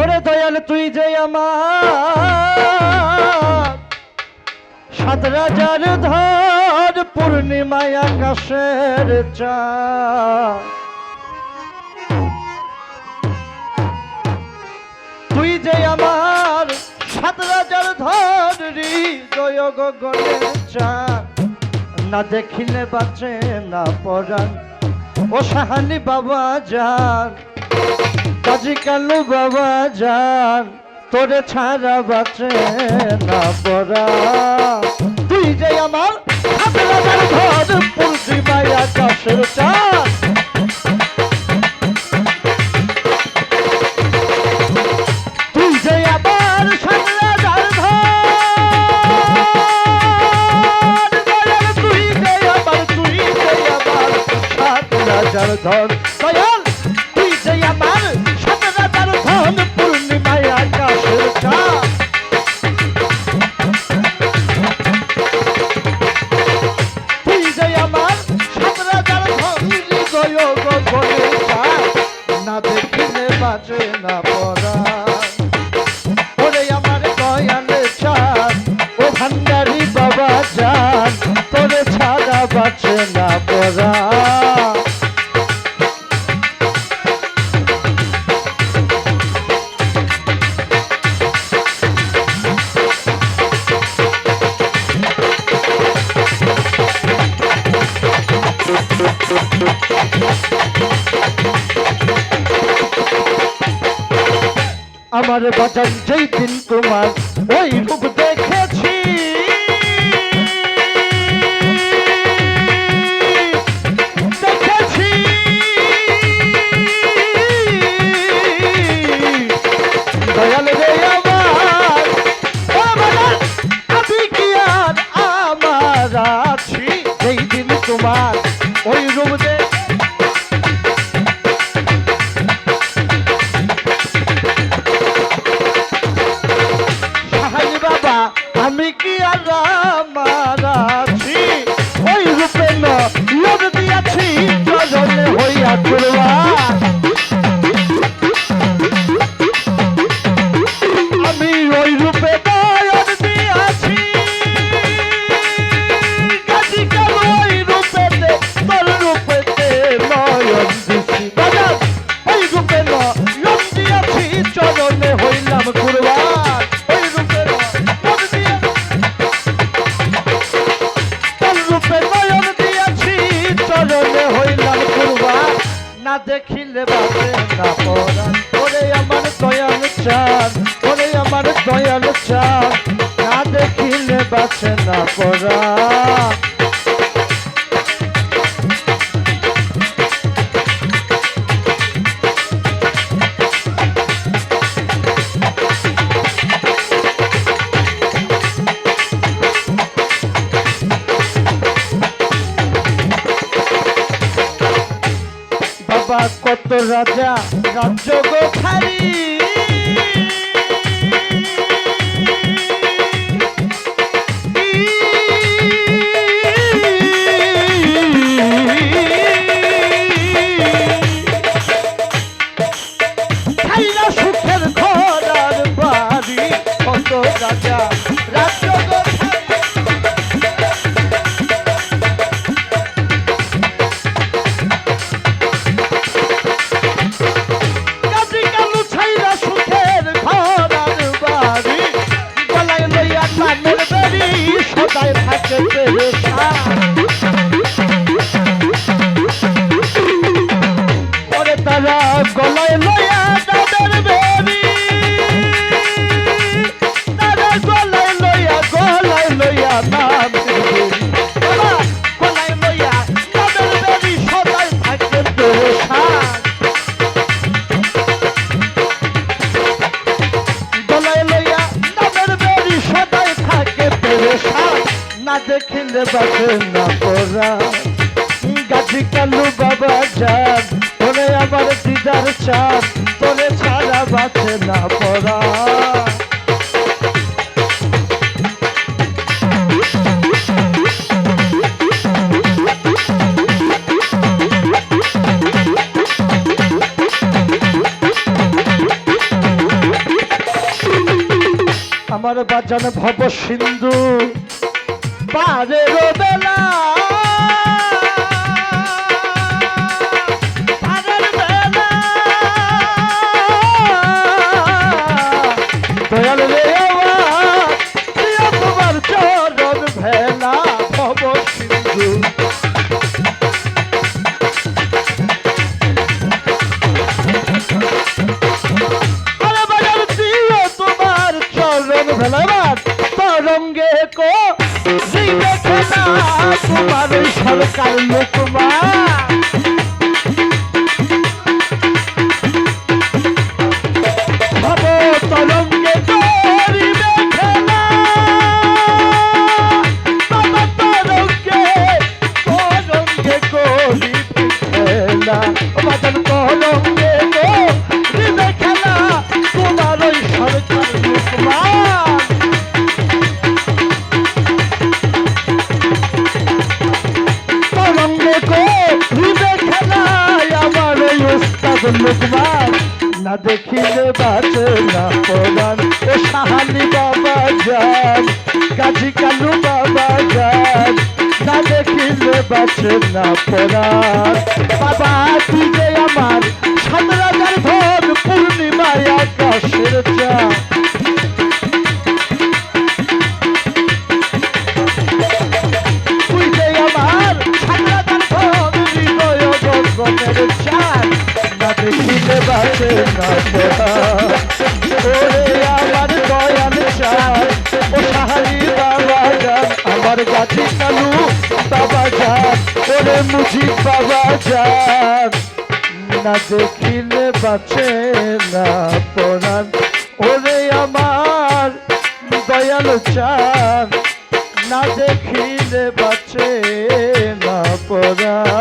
ওরে দয়াল তুই যে আমার সাত রাজার ধর পূর্ণিমায় আকাশের চাঁদ তুই যে আমার সাত রাজার ধর হৃদয় গগনের চাঁদ না দেখিলে বাঁচে না পরাণ ও সাহানি বাবা জান কাজী কালু বাবা জান তোরে ছাড়া বাঁচে না পরাণ তুই যে আমার সাত রাজার ধর পূর্ণিমায় আকাশের চাঁদ তুই যে আমার সাত রাজার ধন দয়াল তুই যে আমার সাত রাজার ধন পূর্ণিমায় আকাশের চাঁদ তুই যে আমার সাত রাজার ধন হৃদয় গগনের চাঁদ না দেখিলে বাঁচে না পরাণ ওরে আমার দয়ালের চাঁদ ও ভান্ডারি বাবা জান তোরে ছাড়া বাঁচে না পরাণ আমার বাজান যেই দিন তোমার ওই রূপ দেখেছি দেখেছি দয়াল রে আমার ও বাজান আমি কি আর আমার আছি যেই দিন তোমার ওই রূপ আমি কি আর আমার আছি ওই রূপে লোভ দিয়াছি চরণে হইয়া চলবা আমি ওই রূপে নয়ন দিয়াছি কাজী কালু ওই রূপেতে তোর রূপেতে নয়ন দিছি বাজার ওই রূপে লোভ দিয়াছি চরণে হইলাম কুরবান ওই রূপে না দেখিলে বাঁচে না পরাণ ওরে আমার দয়াল চাঁদ ওরে আমার দয়াল চাঁদ না দেখিলে বাঁচে না পরাণ বাবা কত রাজা রাজ্য গো খালি সুখের ঘর আর বাড়ি কত রাজা রাজ্য গো সদাই থাকে পরে তারা গলায় লইয়া তাদের বেরি তারা গলায় লইয়া নাম গলায় লইয়া তাদের বেরি সদাই থাকে গলায় লইয়া তাদের বেরি সদাই থাকে না দেখিলে বাঁচে না পরাণ গাজী কালু বাবা জান তোরে আমার দিদার চাঁদ তোরে ছাড়া বাঁচে না পরাণ আমার বাজান ভব সিন্ধু পারের বেলা পারের বেলা দয়াল রে আমার প্রিয় তোমার চরণ ভেলা ভব সিন্ধু তরঙ্গে কো দেখে না তোমার সরকার লোকমা ভাবো তরঙ্গে করিবে খেলা বাবা তরঙ্গে তরঙ্গে করিবে খেলা বাজান তরঙ্গে করিবে খেলা তোমার ওই সরকার লোকমা লোকমান না দেখিলে বাঁচে না পরাণ ও সাহানি বাবা যান গাজী কালু বাবা যান না দেখিলে বাঁচে না পরাণ বাবা তুই যে আমার সাত রাজার ধন পূর্ণিমায় আকাশের চাঁদ তুই যে আমার সাত রাজার ধন হৃদয় গগনের চাঁদ দেখিলে বাঁচে না ওরে আমার দয়াল চাঁদ ও সাহারি বাবা যান আমার গাছি কালু বাবা যান ওরে মুজিব বাবা যান না দেখিলে বাঁচে না পরাণ ওরে আমার দয়াল চাঁদ না দেখিলে বাঁচে না পরাণ